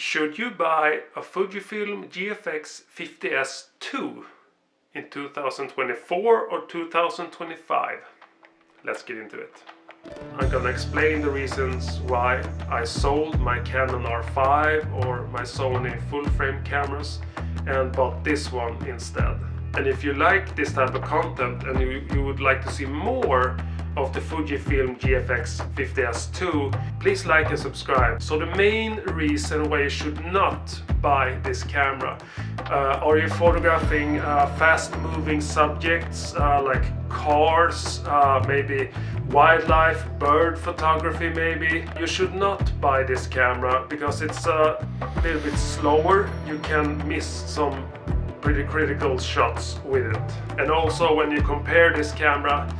Should you buy a Fujifilm GFX 50s 2 in 2024 or 2025? Let's get into it. I'm gonna explain the reasons why I sold my Canon R5 or my Sony full-frame cameras and bought this one instead. And if you like this type of content and you would like to see more of the Fujifilm GFX 50s 2, please like and subscribe. So the main reason why you should not buy this camera, are you photographing fast moving subjects like cars, maybe wildlife, bird photography maybe, you should not buy this camera because it's a little bit slower. You can miss some pretty critical shots with it. And also when you compare this camera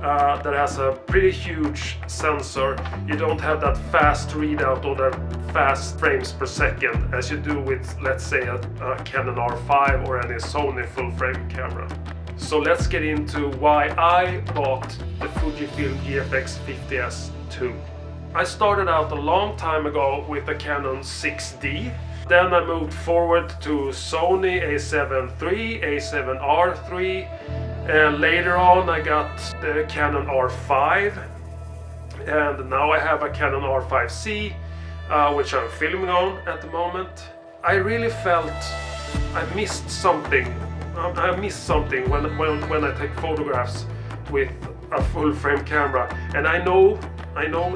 that has a pretty huge sensor, you don't have that fast readout or that fast frames per second as you do with, let's say, a Canon R5 or any Sony full frame camera. So let's get into why I bought the Fujifilm GFX 50s 2. I started out a long time ago with the Canon 6D. Then I moved forward to Sony A7 III, A7R III, and later on I got the Canon R5, and now I have a Canon R5C, which I'm filming on at the moment. I really felt I missed something. I missed something when I take photographs with a full frame camera, and I know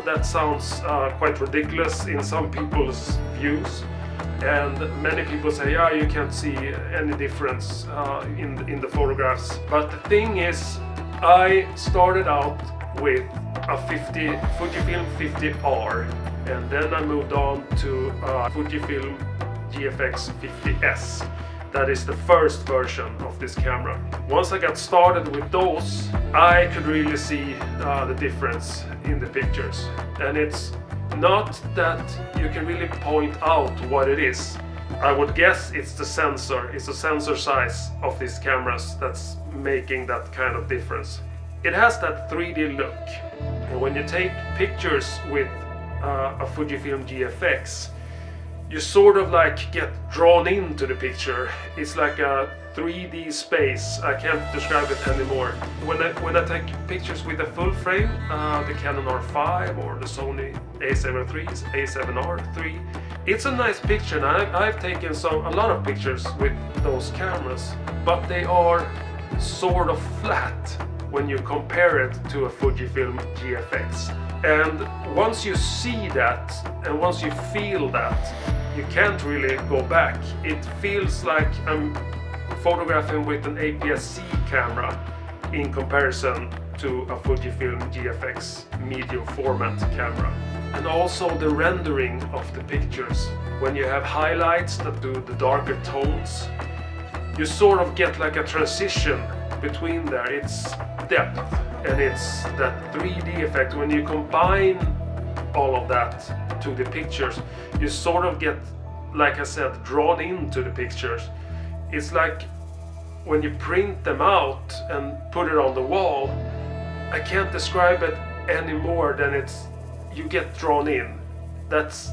that sounds quite ridiculous in some people's views. And many people say, yeah, you can't see any difference in the photographs. But the thing is, I started out with a Fujifilm 50R, and then I moved on to Fujifilm GFX 50s. That is the first version of this camera. Once I got started with those, I could really see the difference in the pictures. And it's not that you can really point out what it is. I would guess it's the sensor. It's the sensor size of these cameras that's making that kind of difference. It has that 3D look. And when you take pictures with a Fujifilm GFX, you sort of like get drawn into the picture. It's like a 3D space. I can't describe it anymore. When I take pictures with a full frame, the Canon R5 or the Sony A7 III's, A7R III, it's a nice picture, and I've taken a lot of pictures with those cameras, but they are sort of flat when you compare it to a Fujifilm GFX. And once you see that, and once you feel that, you can't really go back. It feels like I'm photographing with an APS-C camera in comparison to a Fujifilm GFX medium format camera. And also the rendering of the pictures. When you have highlights that do the darker tones, you sort of get like a transition between there. It's depth and it's that 3D effect. When you combine all of that to the pictures, you sort of get, like I said, drawn into the pictures. It's like when you print them out and put it on the wall, I can't describe it any more than you get drawn in. That's,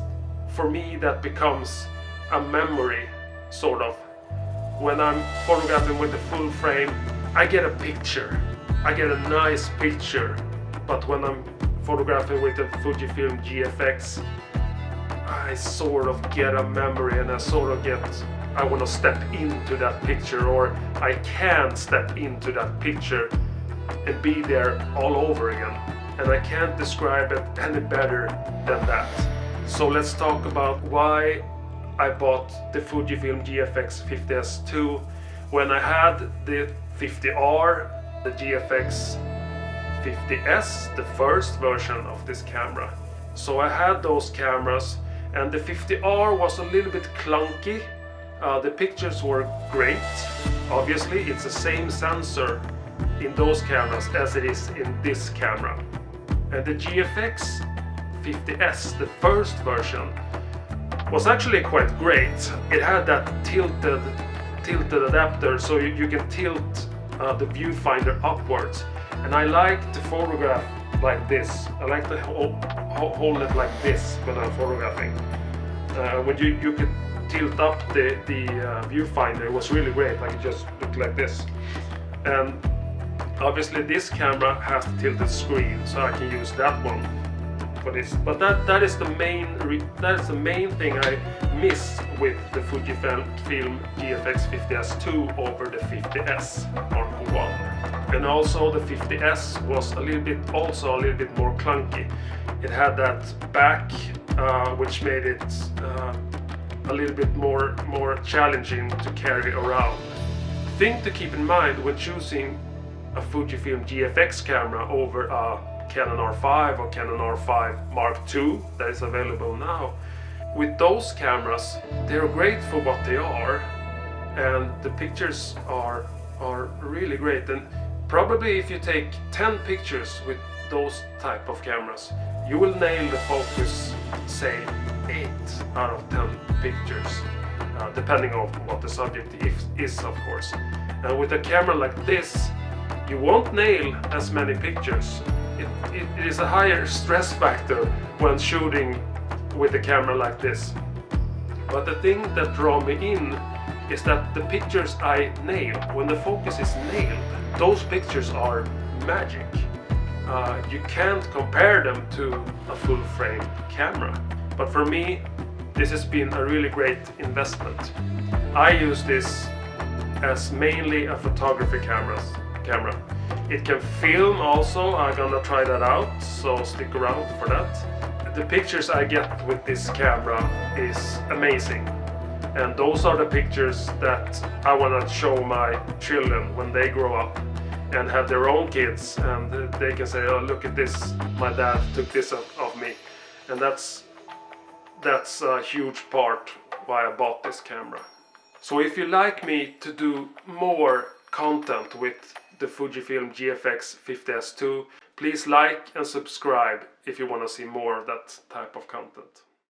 for me, that becomes a memory, sort of. When I'm photographing with the full frame, I get a picture. I get a nice picture. But when I'm photographing with the Fujifilm GFX, I sort of get a memory, and I want to step into that picture, or I can step into that picture and be there all over again. And I can't describe it any better than that. So let's talk about why I bought the Fujifilm GFX 50s 2 when I had the 50R, the GFX 50s, the first version of this camera. So I had those cameras, and the 50R was a little bit clunky. The pictures were great. Obviously, it's the same sensor in those cameras as it is in this camera. And the GFX 50s, the first version, was actually quite great. It had that tilted adapter, so you can tilt the viewfinder upwards. And I like to photograph like this. I like to hold it like this when I'm photographing. when you could tilt up the viewfinder, it was really great. I could just look like this. And obviously this camera has the tilted screen, so I can use that one for this. But that is the main thing I miss with the Fujifilm GFX 50s2 over the 50s Mark I. And also the 50s was a little bit more clunky. It had that back, which made it a little bit more challenging to carry around. Thing to keep in mind when choosing a Fujifilm GFX camera over a Canon R5 or Canon R5 Mark II that is available now. With those cameras, they're great for what they are, and the pictures are really great. And probably if you take 10 pictures with those type of cameras, you will nail the focus, say 8 out of 10 pictures, depending on what the subject is, of course. And with a camera like this, you won't nail as many pictures. It is a higher stress factor when shooting with a camera like this. But the thing that draw me in is that the pictures I nail, when the focus is nailed, those pictures are magic. You can't compare them to a full frame camera. But for me, this has been a really great investment. I use this as mainly a photography camera. It can film also. I'm gonna try that out, so stick around for that. The pictures I get with this camera is amazing, and those are the pictures that I wanna show my children when they grow up and have their own kids, and they can say, oh, look at this, my dad took this of me. And that's a huge part why I bought this camera. So if you like me to do more content with the Fujifilm GFX 50s2, please like and subscribe if you want to see more of that type of content.